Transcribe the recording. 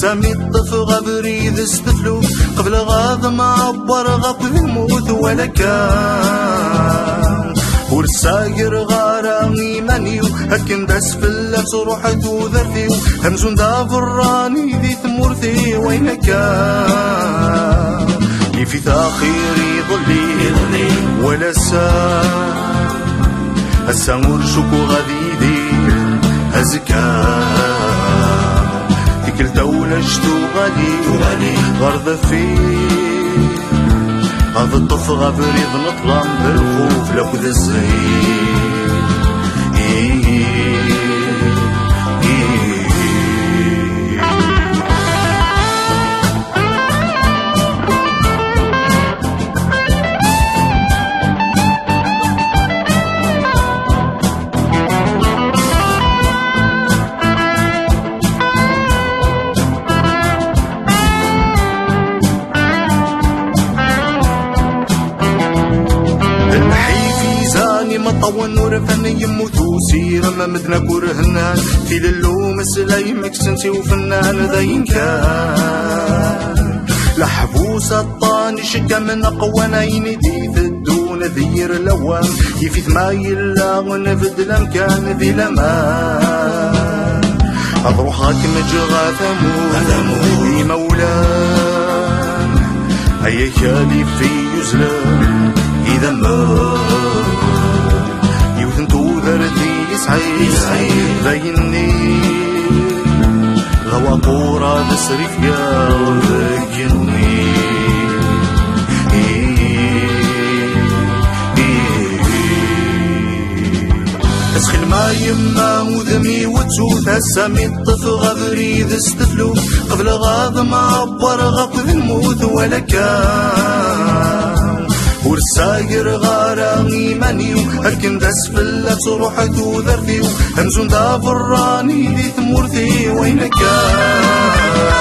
سامي الطف غبريد استفلو قبل غاض ما عبر غقد الموت ولا كان ورساير غارا إيمانيو هكن داس في اللبس روحتو ذرثيو همزون دا فراني ذي ثمورثي وين كان يفي تاخيري ظلي ولا السامور شكو غديدي هزكا تكل دولة شتو غالي غرض فيه هذا الطف غفريض نطلم بالخوف لابد الزين مطون ورفن يموتو سير ما مدنا كورهنان في للوم سلاي مكسنتي وفنان ذاين كان لحبوس الطاني شقا من اقوانين دي ثدون ذير لوام يفيث ما يلا ونفد الامكان ذي لمان اضروح غاك مجغى ثمود ذي مولان هيا خالي في يزلم اذا ما يسعي بيني غوا قورا بسريف يا بيني اسخل ما يما وذمي وتسوت السامي الطف غبري ذا استفلو قبل غاض ما عبر غقذ الموت ولا كان ورساير غارا إيمانيو هكن داس في اللبس روحتو ذرثيو همزون دا فراني ذي ثمورثي وين كان